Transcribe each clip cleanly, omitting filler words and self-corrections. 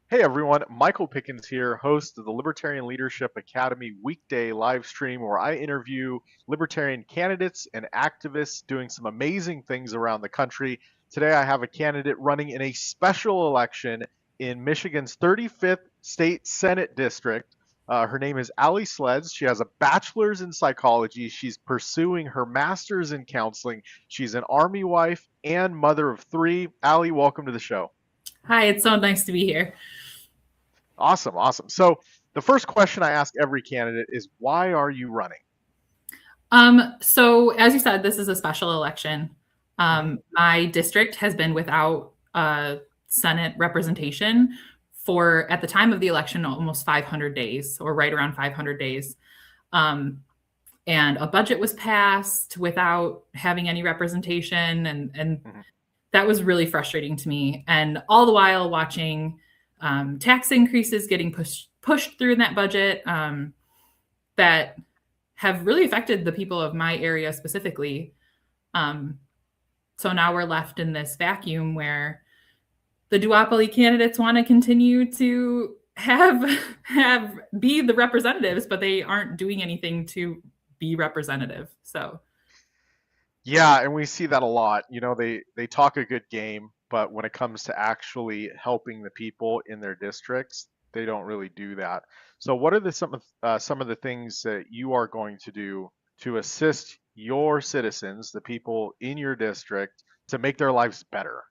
Hey everyone, Michael Pickens here, host of the Libertarian Leadership Academy weekday live stream where I interview libertarian candidates and activists doing some amazing things around the country. Today I have a candidate running in a special election in Michigan's 35th State Senate District. Her name is Sledz. She has a bachelor's in psychology. She's pursuing her master's in counseling. She's an Army wife and mother of three. Allie, welcome to the show. Hi, it's so nice to be here. Awesome, awesome. So the first question I ask every candidate is, why are you running? So as you said, this is a special election. My district has been without Senate representation for, at the time of the election, almost 500 days, or right around 500 days. And a budget was passed without having any representation, and Mhm. that was really frustrating to me. And all the while watching tax increases getting pushed through in that budget that have really affected the people of my area specifically. So now we're left in this vacuum where the duopoly candidates want to continue to have be the representatives, but they aren't doing anything to be representative. So Yeah, and we see that a lot. They talk a good game, but when it comes to actually helping the people in their districts, they don't really do that. So, what are some of the things that you are going to do to assist your citizens, the people in your district, to make their lives better?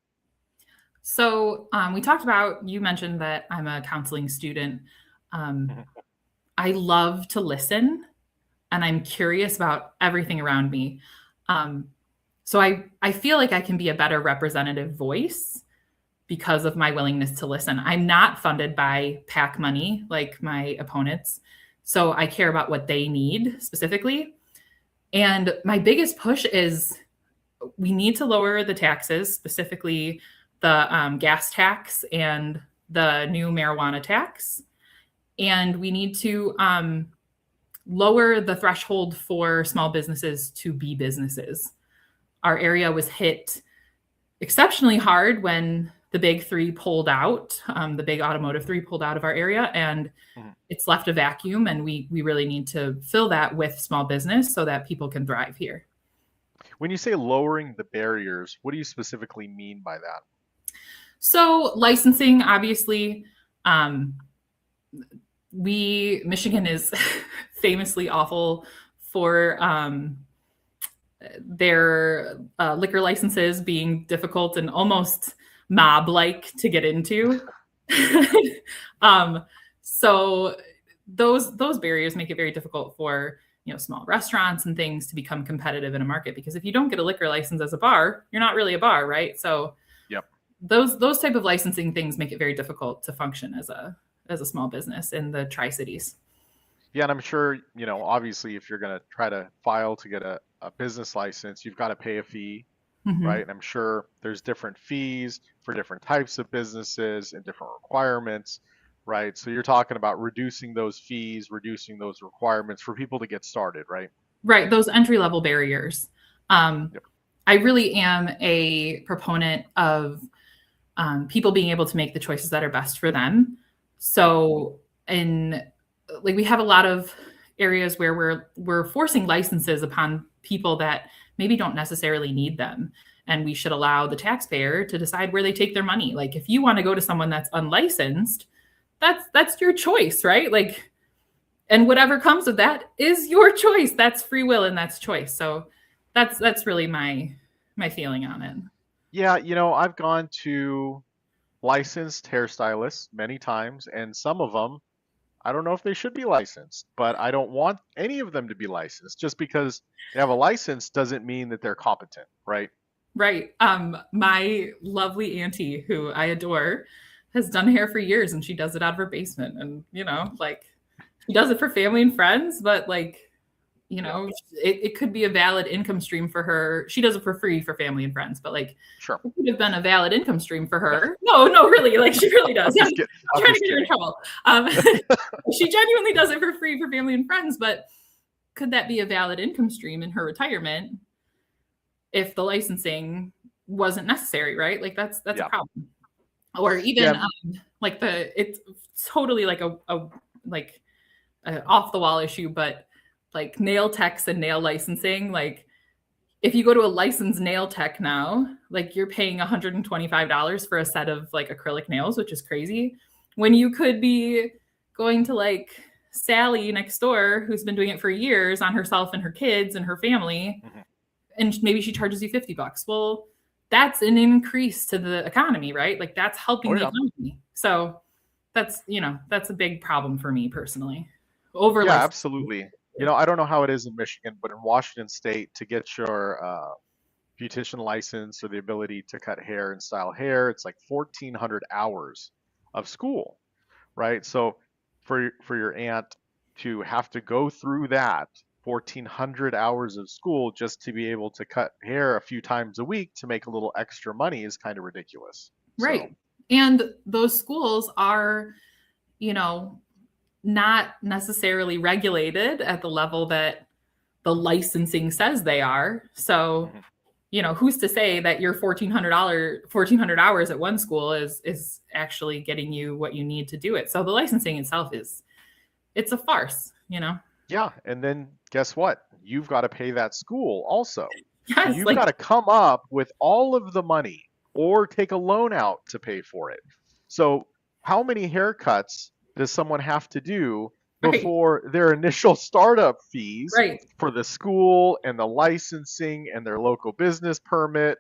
we talked about, you mentioned that I'm a counseling student. Um, Mhm. I love to listen and I'm curious about everything around me. Um, so I feel like I can be a better representative voice because of my willingness to listen. I'm not funded by PAC money like my opponents. So I care about what they need specifically. And my biggest push is we need to lower the taxes, specifically the gas tax and the new marijuana tax. And we need to lower the threshold for small businesses to be businesses. Our area was hit exceptionally hard when the big three pulled out, the big automotive three pulled out of our area, and Mhm. it's left a vacuum. And we really need to fill that with small business so that people can thrive here. When you say lowering the barriers, what do you specifically mean by that? So licensing, obviously, um, Michigan is famously awful for their liquor licenses being difficult and almost mob-like to get into. um, so those barriers make it very difficult for small restaurants and things to become competitive in a market, because if you don't get a liquor license as a bar, you're not really a bar, right? So Yep. those type of licensing things make it very difficult to function as a small business in the Tri-Cities. Yeah, and I'm sure, obviously, if you're going to try to file to get a business license, you've got to pay a fee, right? Mm-hmm. And I'm sure there's different fees for different types of businesses and different requirements, right? So you're talking about reducing those fees, reducing those requirements for people to get started, right? Right, those entry level barriers. Um, Yep. I really am a proponent of people being able to make the choices that are best for them. So, in like we have a lot of areas where we're forcing licenses upon people that maybe don't necessarily need them, and we should allow the taxpayer to decide where they take their money. Like if you want to go to someone that's unlicensed, that's your choice, right? Like, and whatever comes of that is your choice. That's free will and that's choice. So that's really my feeling on it. Yeah, I've gone to licensed hairstylists many times, and some of them, I don't know if they should be licensed, but I don't want any of them to be licensed. Just because they have a license doesn't mean that they're competent, right? Right. My lovely auntie, who I adore, has done hair for years and she does it out of her basement. And, like she does it for family and friends, but like, Yep. it could be a valid income stream for her. She does it for free for family and friends, but like Sure. it could have been a valid income stream for No, her. No, no, really. Like she really I'm does. I'm just kidding. not I'm trying to just get her in kidding. trouble. She genuinely does it for free for family and friends, but could that be a valid income stream in her retirement if the licensing wasn't necessary, right? Like that's a Yeah. problem. or even Yeah. like it's totally like a like off the wall issue, but like nail techs and nail licensing, like if you go to a licensed nail tech now, like you're paying $125 for a set of like acrylic nails, which is crazy. When you could be going to like Sally next door, who's been doing it for years on herself and her kids and her family, Mhm. and maybe she charges you $50. Well, that's an increase to the economy, right? Like that's Oh helping the yeah. economy. So that's, that's a big problem for me personally. Over Yeah, licensing. absolutely. I don't know how it is in Michigan, but in Washington State, to get your beautician license or the ability to cut hair and style hair, it's like 1,400 hours of school, right? So for your aunt to have to go through that 1,400 hours of school just to be able to cut hair a few times a week to make a little extra money is kind of ridiculous. So, Right. And those schools are, you know, not necessarily regulated at the level that the licensing says they are. So, mhm. who's to say that your $1,400 hours at one school is actually getting you what you need to do it. So the licensing itself it's a farce. Yeah, and then guess what? You've got to pay that school also. So Yes, you've like got to come up with all of the money or take a loan out to pay for it. So how many haircuts does someone have to do right, before their initial startup fees right. for the school and the licensing and their local business permit?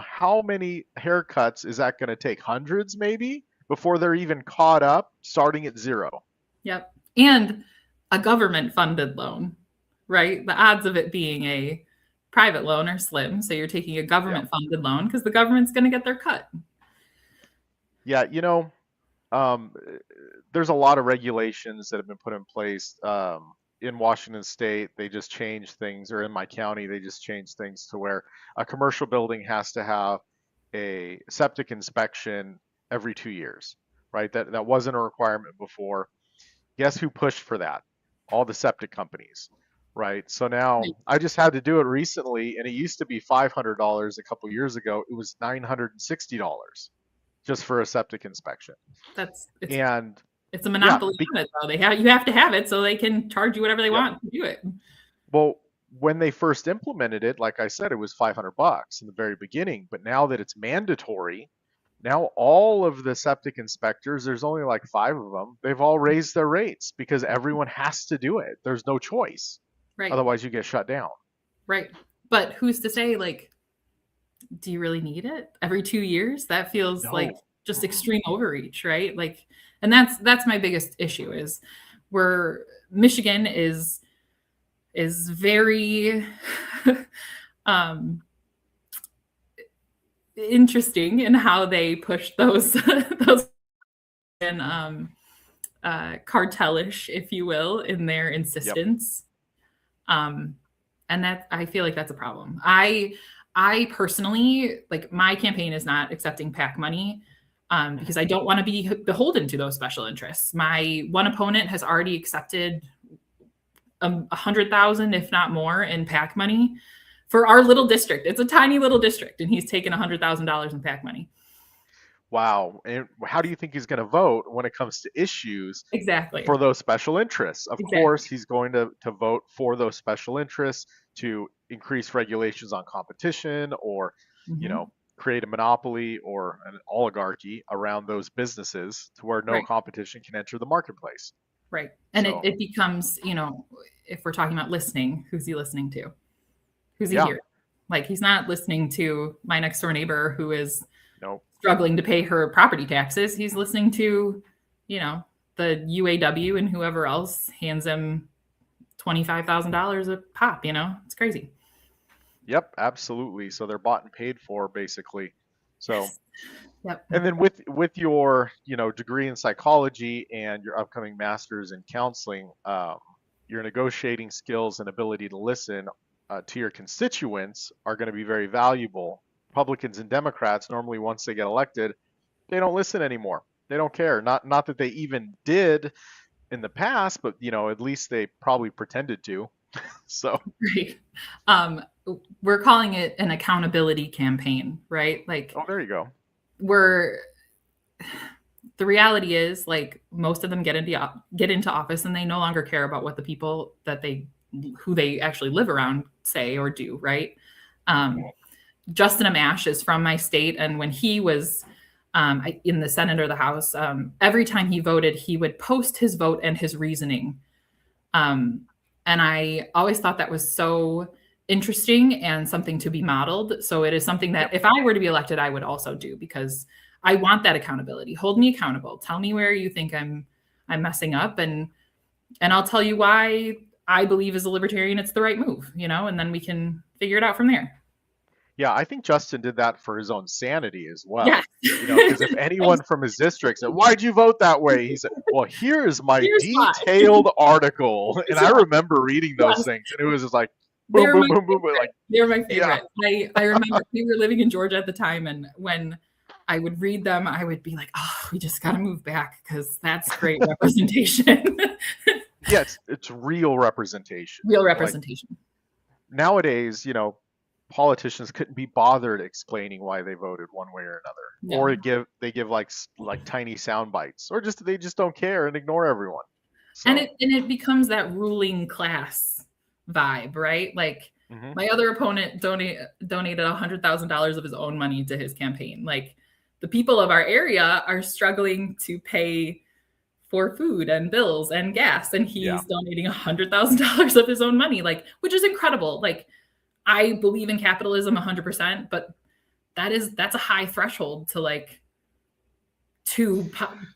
How many haircuts is that going to take? Hundreds maybe before they're even caught up starting at zero. Yep. And a government funded loan, right? The odds of it being a private loan are slim. So you're taking a Yeah. government funded loan because the government's going to get their cut. Yeah, um, there's a lot of regulations that have been put in place in Washington State. They just changed things, or in my county, they just changed things to where a commercial building has to have a septic inspection every 2 years, right? That wasn't a requirement before. Guess who pushed for that? All the septic companies, right? So now Right. I just had to do it recently, and it used to be $500 a couple years ago. It was $960 just for a septic inspection. That's And it's a yeah, monopoly on it though. You have to have it so they can charge you whatever they yep. want to do it. Well, when they first implemented it, like I said, it was $500 in the very beginning. But now that it's mandatory, now all of the septic inspectors, there's only like five of them, they've all raised their rates because everyone has to do it. There's no choice. Right. Otherwise, you get shut down. Right. But who's to say like do you really need it every 2 years? That feels like No. just Mm-mm. extreme overreach, right? Like and that's my biggest issue is where Michigan is very um interesting in how they push those those and cartelish, if you will, in their Yep. insistence. Um, and that I feel like that's a problem. I personally like my campaign is not accepting PAC money Mhm. because I don't want to be beholden to those special interests. My one opponent has already accepted 100,000, if not more, in PAC money for our little district. It's a tiny little district, and he's taken $100,000 in PAC money. Wow. And how do you think he's going to vote when it comes to issues Exactly. for those special interests? Of course, Exactly. he's going to vote for those special interests to increase regulations on competition or, you Hmm. know, create a monopoly or an oligarchy around those businesses to where no Right. competition can enter the marketplace. Right. And So, it becomes, if we're talking about listening, who's he listening to? Who's he yeah, here? Like he's not listening to my next door neighbor who is no, struggling to pay her property taxes. He's listening to, you know, the UAW and whoever else hands him $25,000 a pop. It's crazy. yep, absolutely. So they're bought and paid for basically. So, Yes. Yep. and then with your degree in psychology and your upcoming master's in counseling, your negotiating skills and ability to listen to your constituents are going to be very valuable. Republicans and Democrats normally, once they get elected, they don't listen anymore. They don't care. Not that they even did in the past, but at least they probably pretended to. So Right. Um, we're calling it an accountability campaign, right? Like oh, there you go. we're the reality is, like, most of them get into office and they no longer care about what the people who they actually live around say or do, right? Justin Amash is from my state, and when he was in the Senate or the House, every time he voted, he would post his vote and his reasoning. And I always thought that was so interesting and something to be modeled. So it is something that if I were to be elected, I would also do, because I want that accountability. Hold me accountable. Tell me where you think I'm messing up, and I'll tell you why I believe as a libertarian it's the right move, and then we can figure it out from there. Yeah, I think Justin did that for his own sanity as well. Yes. Because if anyone from his district said, "Why'd you vote that way?" He said, "Well, here's my Here's why." detailed article." And I remember reading those things, and it was just like, boom, boom, boom, boom, like, they're my favorite. Yeah. I remember we were living in Georgia at the time, and when I would read them, I would be like, "Oh, we just got to move back because that's great representation." Yeah, it's real representation. Real representation. Like, nowadays, politicians couldn't be bothered explaining why they voted one way or another, or they give like tiny sound bites, or they just don't care and ignore everyone. So. And it becomes that ruling class vibe, right? Like, my other opponent donated $100,000 of his own money to his campaign. Like, the people of our area are struggling to pay for food and bills and gas, and he's donating $100,000 of his own money, like, which is incredible. Like, I believe in capitalism 100%, but that's a high threshold to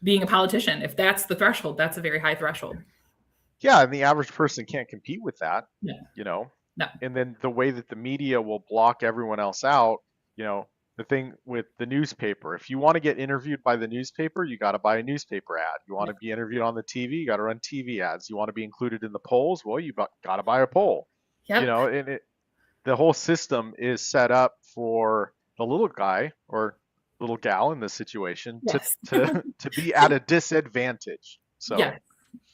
being a politician. If that's the threshold, that's a very high threshold. Yeah, and the average person can't compete with that. No. And then the way that the media will block everyone else out, the thing with the newspaper, if you want to get interviewed by the newspaper, you got to buy a newspaper ad. You want to be interviewed on the TV, you got to run TV ads. You want to be included in the polls, well, you got to buy a poll. And the whole system is set up for the little guy or little gal in this situation to be at a disadvantage. So yeah,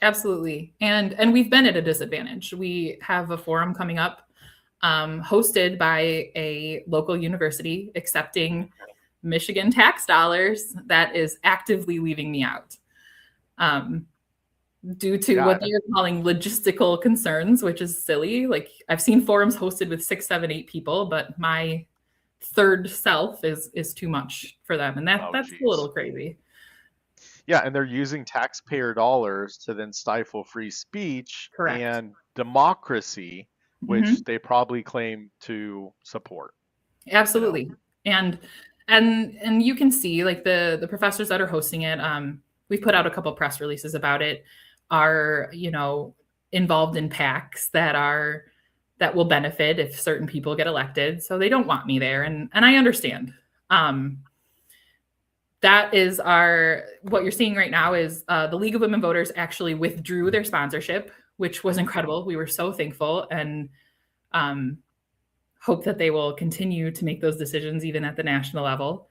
absolutely. And we've been at a disadvantage. We have a forum coming up, hosted by a local university accepting Michigan tax dollars that is actively leaving me out. Due to what they're calling logistical concerns, which is silly. Like, I've seen forums hosted with 6, 7, 8 people, but my third self is too much for them. And that's a little crazy. Yeah, and they're using taxpayer dollars to then stifle free speech and democracy, which they probably claim to support. Absolutely. And you can see, like, the professors that are hosting it, we've put out a couple press releases about it, are involved in PACs that will benefit if certain people get elected. So they don't want me there, and I understand. That is what you're seeing right now is the League of Women Voters actually withdrew their sponsorship, which was incredible. We were so thankful, and hope that they will continue to make those decisions even at the national level.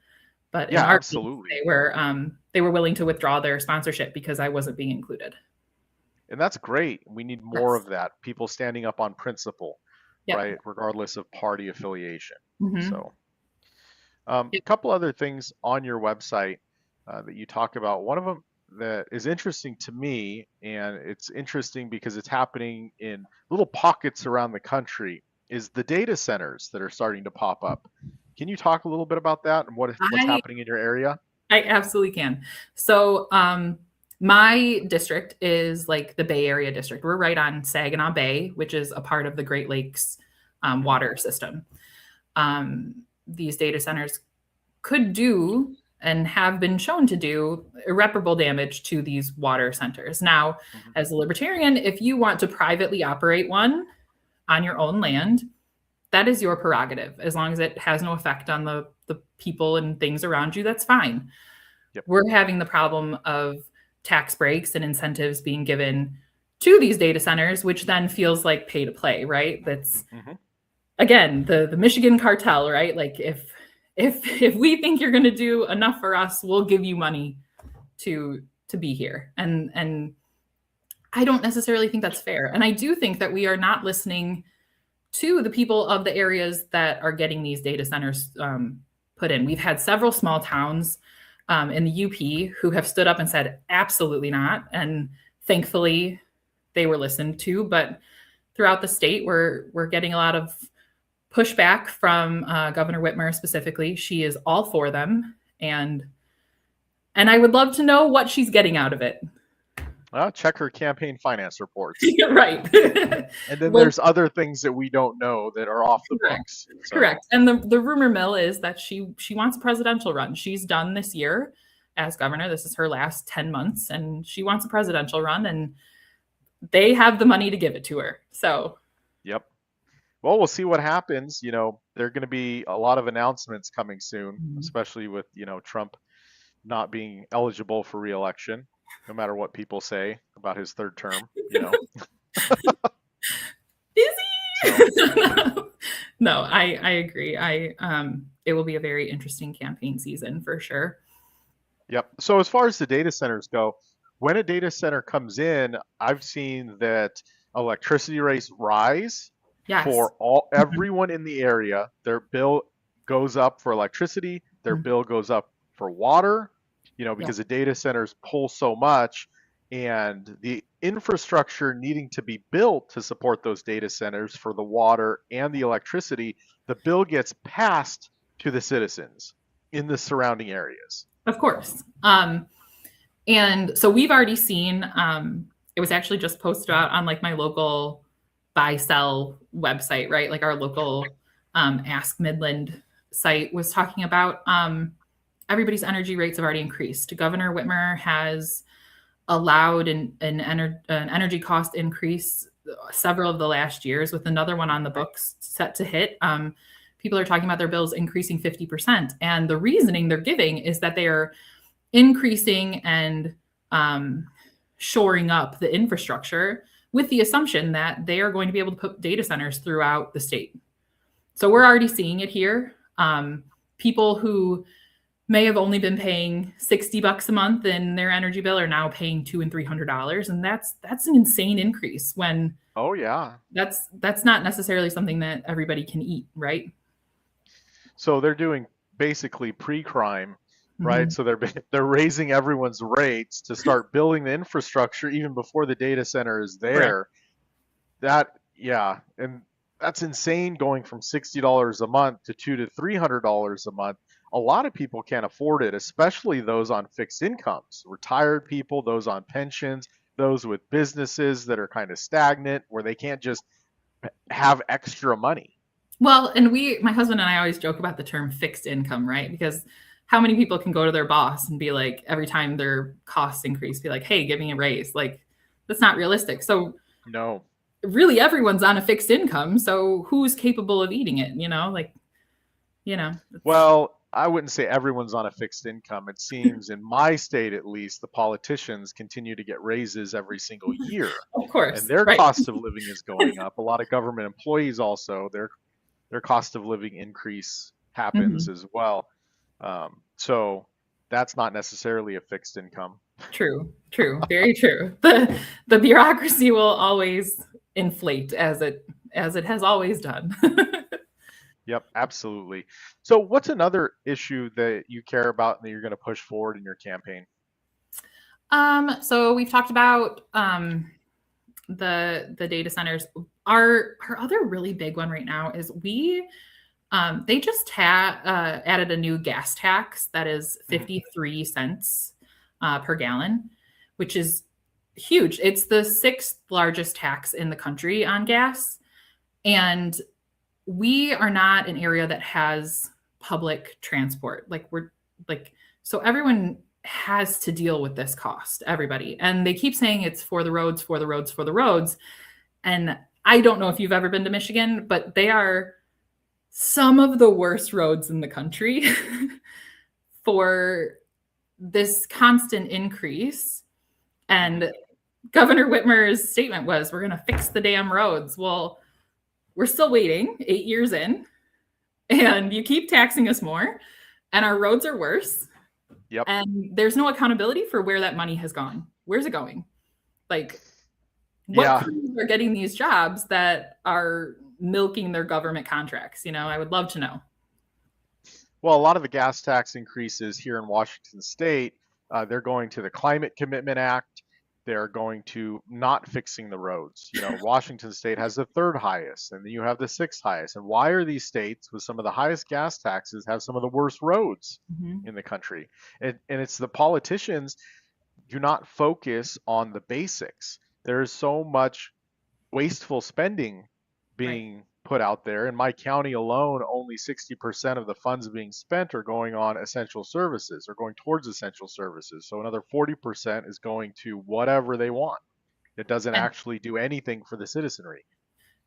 But in our absolutely, case, they were willing to withdraw their sponsorship because I wasn't being included. And that's great. We need more of that. People standing up on principle, right? Regardless of party affiliation. So a couple other things on your website that you talk about. One of them that is interesting to me, and it's interesting because it's happening in little pockets around the country, is the data centers that are starting to pop up. Can you talk a little bit about that and what's happening in your area? I absolutely can. So my district is like the Bay Area district. We're right on Saginaw Bay, which is a part of the Great Lakes water system. These data centers could do and have been shown to do irreparable damage to these water centers. Now, as a libertarian, if you want to privately operate one on your own land, that is your prerogative. As long as it has no effect on the people and things around you, that's fine. We're having the problem of tax breaks and incentives being given to these data centers, which then feels like pay to play, right? That's again the Michigan cartel, right? Like, if we think you're going to do enough for us, we'll give you money to be here. And I don't necessarily think that's fair. And I do think that we are not listening to the people of the areas that are getting these data centers put in. We've had several small towns in the UP who have stood up and said, absolutely not. And thankfully, they were listened to. But throughout the state, we're getting a lot of pushback from Governor Whitmer specifically. She is all for them, and I would love to know what she's getting out of it. Well, check her campaign finance reports. Right. And then there's other things that we don't know that are off the books. So. Correct. And the rumor mill is that she wants a presidential run. She's done this year as governor. This is her last 10 months, and she wants a presidential run, and they have the money to give it to her. So. Yep. Well, we'll see what happens. You know, there are going to be a lot of announcements coming soon, especially with, you know, Trump not being eligible for re-election, no matter what people say about his third term, you know. Is he? So. No, I agree. It will be a very interesting campaign season for sure. Yep. So as far as the data centers go, when a data center comes in, I've seen that electricity rates rise. Yes. For everyone in the area. Their bill goes up for electricity, their bill goes up for water, you know, because the data centers pull so much, and the infrastructure needing to be built to support those data centers for the water and the electricity, the bill gets passed to the citizens in the surrounding areas. Of course. And so we've already seen, it was actually just posted out on like my local buy sell website, right? Like our local Ask Midland site was talking about everybody's energy rates have already increased. Governor Whitmer has allowed an energy cost increase several of the last years, with another one on the books set to hit. People are talking about their bills increasing 50%. And the reasoning they're giving is that they are increasing and shoring up the infrastructure with the assumption that they are going to be able to put data centers throughout the state. So we're already seeing it here. People who may have only been paying $60 a month in their energy bill are now paying $200 and $300, and that's an insane increase. When that's not necessarily something that everybody can eat, right? So they're doing basically pre-crime, right? So they're raising everyone's rates to start building the infrastructure even before the data center is there. Correct. And that's insane, going from $60 a month to $200 to $300 a month. A lot of people can't afford it, especially those on fixed incomes, retired people, those on pensions, those with businesses that are kind of stagnant, where they can't just have extra money. Well, and my husband and I always joke about the term fixed income, right? Because how many people can go to their boss and be like, every time their costs increase, be like, hey, give me a raise? Like, that's not realistic. So no, really everyone's on a fixed income. So who's capable of eating it? Well, I wouldn't say everyone's on a fixed income. It seems in my state, at least, the politicians continue to get raises every single year. Of course. And their cost of living is going up. A lot of government employees also, their cost of living increase happens as well. So that's not necessarily a fixed income. True. Very true. The bureaucracy will always inflate as it has always done. Yep, absolutely. So what's another issue that you care about and that you're going to push forward in your campaign? So we've talked about the data centers. Our other really big one right now is they just added a new gas tax that is 53 cents per gallon, which is huge. It's the 6th largest tax in the country on gas. And we are not an area that has public transport. So everyone has to deal with this cost, everybody. And they keep saying it's for the roads, for the roads, for the roads. And I don't know if you've ever been to Michigan, but they are some of the worst roads in the country for this constant increase. And Governor Whitmer's statement was, we're going to fix the damn roads. Well, we're still waiting 8 years in, and you keep taxing us more, and our roads are worse. Yep. And there's no accountability for where that money has gone. Where's it going? Like, what crews are getting these jobs that are milking their government contracts? I would love to know. Well, a lot of the gas tax increases here in Washington State, they're going to the Climate Commitment Act. They're going to not fixing the roads. Washington State has the third highest, and then you have the sixth highest. And why are these states with some of the highest gas taxes have some of the worst roads Mm-hmm. in the country? And it's the politicians do not focus on the basics. There is so much wasteful spending Right. being put out there. In my county alone, only 60% of the funds being spent are going on essential services or going towards essential services. So another 40% is going to whatever they want. It doesn't And actually do anything for the citizenry.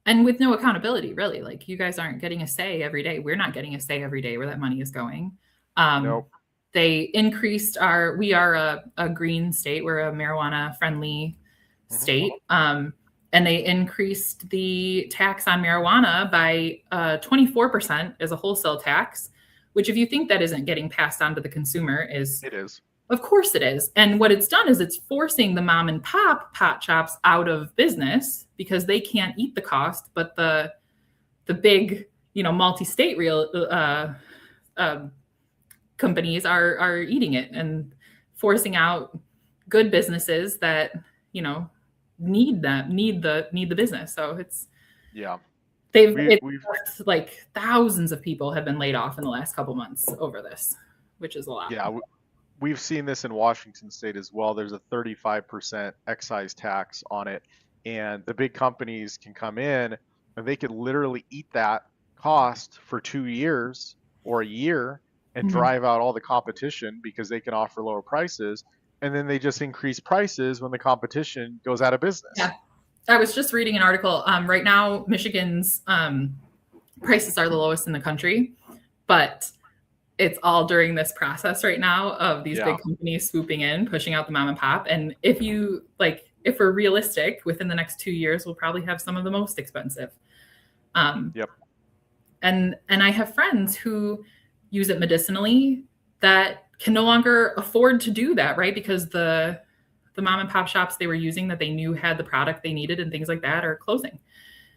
and with no accountability, really. Like, you guys aren't getting a say every day. We're not getting a say every day where that money is going. Um, Nope. they increased we are a green state. We're a marijuana friendly Hmm. state. And they increased the tax on marijuana by 24% as a wholesale tax, which, if you think that isn't getting passed on to the consumer, is, It is. of course it is. And what it's done is it's forcing the mom and pop pot shops out of business because they can't eat the cost, but the big, multi-state real companies are eating it and forcing out good businesses that, need the business. So Yeah. it's We've like thousands of people have been laid off in the last couple months over this, which is a lot. yeah, we've seen this in Washington State as well. There's a 35% excise tax on it, and the big companies can come in and they could literally eat that cost for 2 years or a year and Mhm. drive out all the competition because they can offer lower prices. And then they just increase prices when the competition goes out of Yeah. business. I was just reading an article. Right now, Michigan's prices are the lowest in the country, but it's all during this process right now of these Yeah. big companies swooping in, pushing out the mom and pop. And if we're realistic, within the next 2 years, we'll probably have some of the most expensive. Um, Yep. and I have friends who use it medicinally that can no longer afford to do that, right? Because the mom and pop shops they were using that they knew had the product they needed and things like that are closing.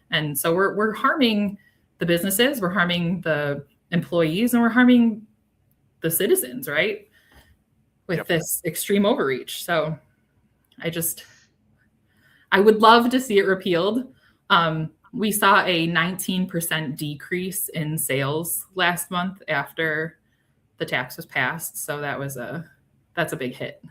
And so we're harming the businesses, we're harming the employees, and we're harming the citizens, right? With Yep. this extreme overreach. So I would love to see it repealed. We saw a 19% decrease in sales last month after the tax was passed. So that's a big hit.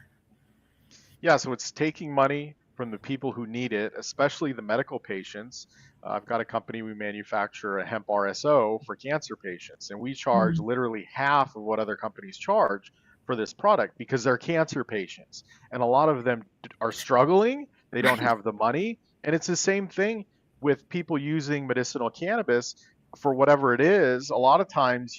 Yeah, so it's taking money from the people who need it, especially the medical patients. I've got a company, we manufacture a hemp RSO for cancer patients, and we charge Mhm. literally half of what other companies charge for this product because they're cancer patients. And a lot of them are struggling, they don't Right. have the money. And it's the same thing with people using medicinal cannabis for whatever it is. A lot of times,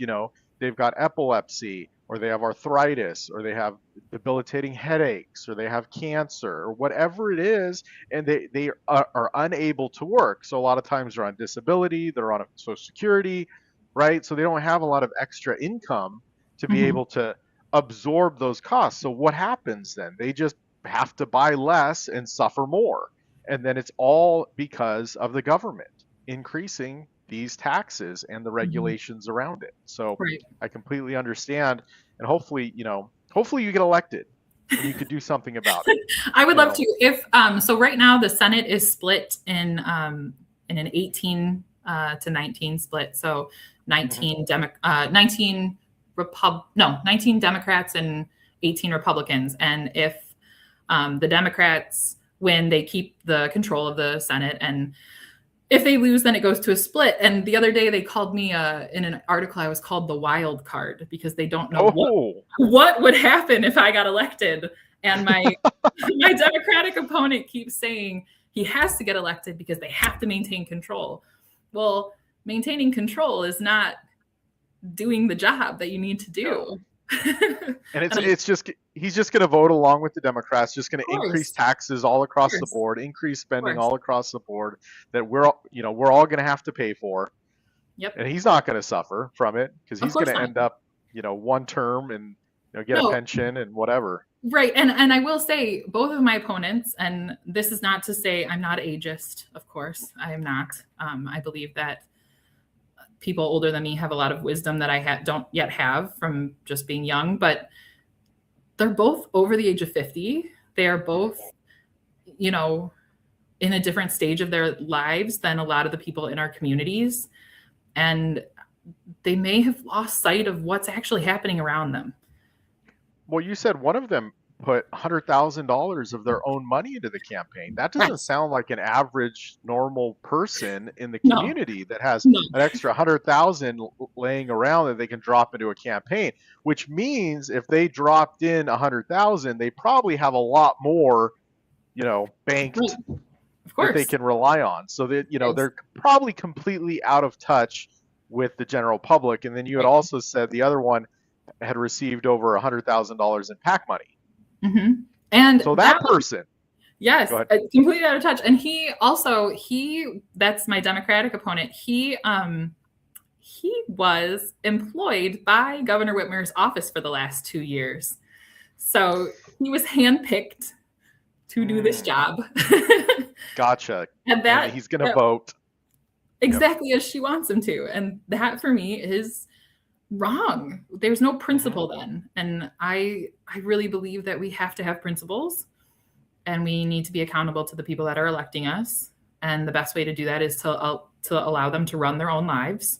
they've got epilepsy or they have arthritis or they have debilitating headaches or they have cancer or whatever it is, and they are unable to work. So a lot of times they're on disability, they're on Social Security, right? So they don't have a lot of extra income to be Mhm. able to absorb those costs. So what happens then? They just have to buy less and suffer more. And then it's all because of the government increasing these taxes and the Mhm. regulations around it. So Right. I completely understand, and hopefully you get elected and you could do something about it. I would You love know, to. If so, right now the Senate is split in an 18 to 19 split. So mhm. 19 Democrats and 18 Republicans. And if the Democrats win, they keep the control of the Senate, and if they lose, then it goes to a split. And the other day they called me in an article I was called the wild card because they don't know Oh, what would happen if I got elected. And my Democratic opponent keeps saying he has to get elected because they have to maintain control. Well, maintaining control is not doing the job that you need to no. do. And And it's just he's just going to vote along with the Democrats, just going of to increase course, taxes all of across the course, board, increase of spending course. all across the board that we're all going to have to pay for. Yep. And he's not going to suffer from it because Of he's going course to not. end up, one term and get a No, pension and whatever. right. And I will say both of my opponents, and this is not to say I'm not ageist, of course. I am not. I believe that people older than me have a lot of wisdom that I don't yet have from just being young, but they're both over the age of 50. They are both, you know, in a different stage of their lives than a lot of the people in our communities. And they may have lost sight of what's actually happening around them. Well, you said one of them put $100,000 of their own money into the campaign. That doesn't Yes. sound like an average normal person in the No, community that has no. an extra 100,000 laying around that they can drop into a campaign, which means if they dropped in 100,000, they probably have a lot more, Right. banked Of that they course. can rely on. So that, Yes. they're probably completely out of touch with the general public. And then you had Right. also said the other one had received over $100,000 in PAC money. Mm-hmm. And So that that person, yes, go ahead. completely out of touch. And that's my Democratic opponent. He was employed by Governor Whitmer's office for the last 2 years. So he was handpicked to do this job. Gotcha. And And he's going to vote. exactly as she wants him to. And that for me is wrong. There's no principle then. And I really believe that we have to have principles and we need to be accountable to the people that are electing us. And the best way to do that is to allow them to run their own lives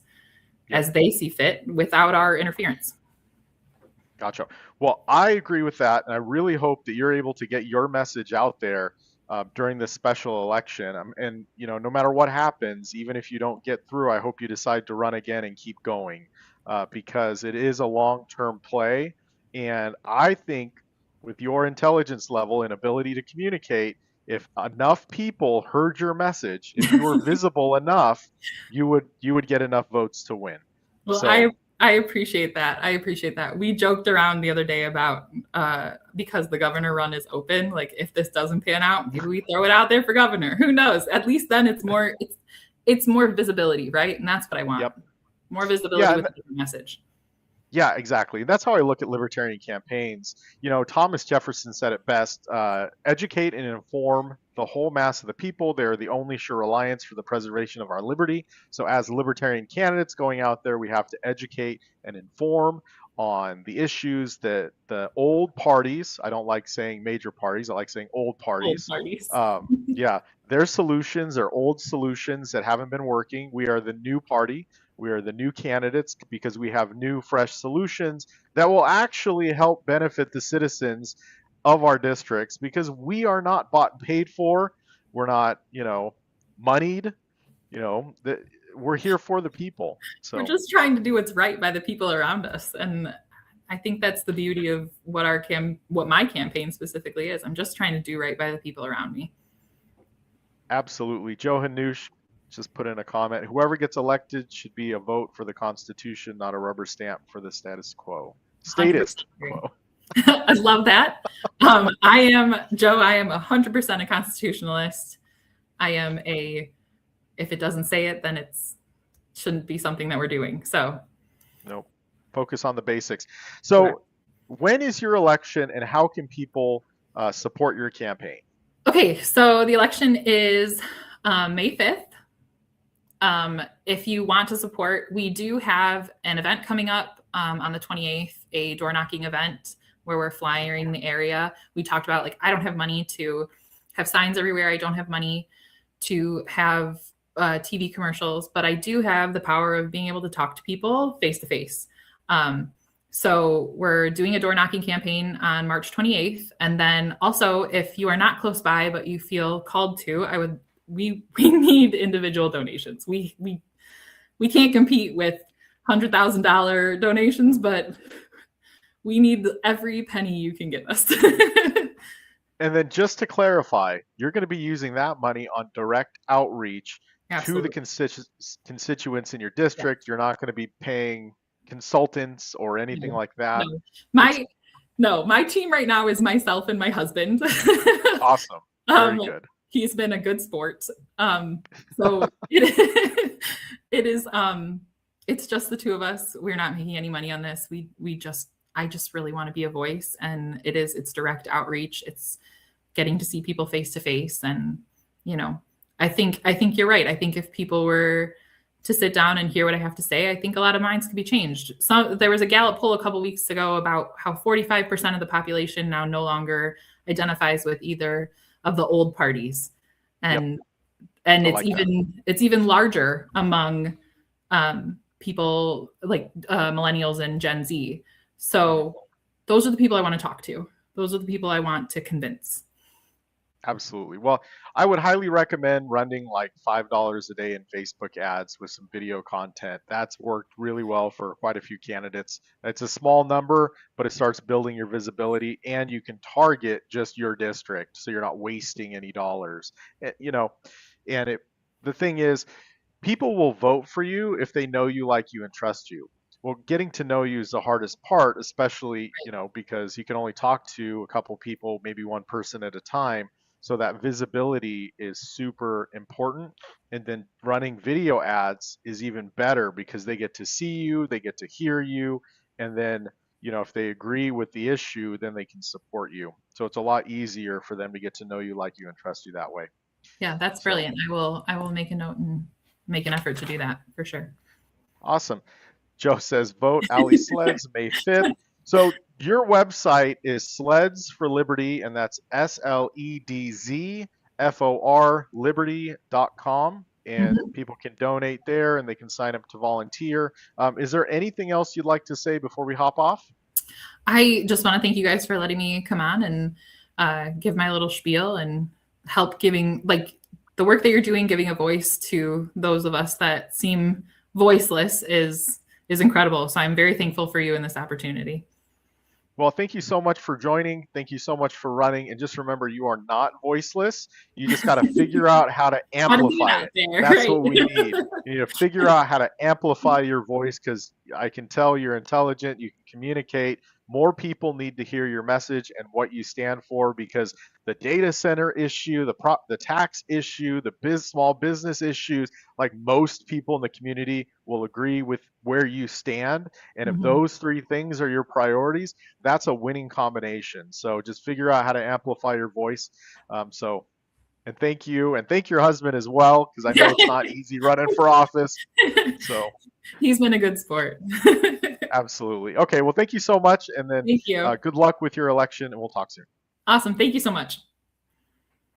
as they see fit without our interference. Gotcha. Well, I agree with that, and I really hope that you're able to get your message out there during this special election. And no matter what happens, even if you don't get through, I hope you decide to run again and keep going because it is a long-term play. And I think with your intelligence level and ability to communicate, if enough people heard your message, if you were visible enough, you would get enough votes to win. Well, So I appreciate that. I appreciate that. We joked around the other day about because the governor run is open, like if this doesn't pan out, maybe we throw it out there for governor. Who knows? At least then it's more visibility, right? And that's what I want. Yep. More visibility Yeah, with a different message. yeah, exactly. That's how I look at libertarian campaigns. Thomas Jefferson said it best: educate and inform the whole mass of the people. They're the only sure reliance for the preservation of our liberty. So, as libertarian candidates going out there, we have to educate and inform on the issues that the old parties, I don't like saying major parties, I like saying old Old parties. parties. Yeah, their solutions are old solutions that haven't been working. We are the new party. We are the new candidates because we have new, fresh solutions that will actually help benefit the citizens of our districts because we are not bought and paid for. We're not, moneyed. We're here for the people. We're So just trying to do what's right by the people around us. And I think that's the beauty of what what my campaign specifically is. I'm just trying to do right by the people around me. absolutely. Joe Hanush just put in a comment. Whoever gets elected should be a vote for the Constitution, not a rubber stamp for the status quo. 100% Statist quo. I love that. I am 100% a constitutionalist. If it doesn't say it, then it shouldn't be something that we're doing. So Nope. Focus on the basics. So, when is your election, and how can people support your campaign? Okay, so the election is May 5th. If you want to support, we do have an event coming up on the 28th, a door knocking event where we're flyering the area. We talked about I don't have money to have signs everywhere. I don't have money to have TV commercials, but I do have the power of being able to talk to people face to face. So we're doing a door knocking campaign on March 28th. And then also, if you are not close by, but you feel called to, we need individual donations. We can't compete with $100,000 donations, but we need every penny you can give us. And then just to clarify, you're going to be using that money on direct outreach Absolutely. to the constituents in your district. You're not going to be paying consultants or anything like that. My team right now is myself and my husband. Awesome. Very good. He's been a good sport. So it is it's just the two of us. We're not making any money on this. I just really want to be a voice, and it's direct outreach. It's getting to see people face to face. And I think you're right. I think if people were to sit down and hear what I have to say, I think a lot of minds can be changed. So there was a Gallup poll a couple weeks ago about how 45% of the population now no longer identifies with either of the old parties. And Yep. and I it's like that. it's even larger among people like millennials and Gen Z. So those are the people I want to talk to. Those are the people I want to convince. Absolutely. Well, I would highly recommend running like $5 a day in Facebook ads with some video content. That's worked really well for quite a few candidates. It's a small number, but it starts building your visibility, and you can target just your district so you're not wasting any dollars. You know, and the thing is, people will vote for you if they know you, like you, and trust you. Well, getting to know you is the hardest part, especially, because you can only talk to a couple people, maybe one person at a time. So that visibility is super important. And then running video ads is even better because they get to see you, they get to hear you, and then, if they agree with the issue, then they can support you. So it's a lot easier for them to get to know you, like you, and trust you that way. Yeah, that's So brilliant. I will make a note and make an effort to do that for sure. awesome. Joe says, vote Ali Sledz May 5th. So your website is Sledz for Liberty, and that's SLEDZ Liberty.com. And Mhm. people can donate there and they can sign up to volunteer. Is there anything else you'd like to say before we hop off? I just want to thank you guys for letting me come on and give my little spiel and help giving like the work that you're doing, giving a voice to those of us that seem voiceless is incredible. So I'm very thankful for you in this opportunity. Well, thank you so much for joining. Thank you so much for running. And just remember, you are not voiceless. You just got to figure out how to How to get amplify out it. there, That's right? what we need. You need to figure out how to amplify your voice, because I can tell you're intelligent. You can communicate. More people need to hear your message and what you stand for, because the data center issue, the tax issue, the small business issues, like most people in the community will agree with where you stand. And if Mhm. those three things are your priorities, that's a winning combination. So just figure out how to amplify your voice. And thank you, and thank your husband as well, because I know it's not easy running for office. So He's been a good sport. absolutely. Okay, well, thank you so much, and then Thank you. good luck with your election, and we'll talk soon. Awesome. Thank you so much.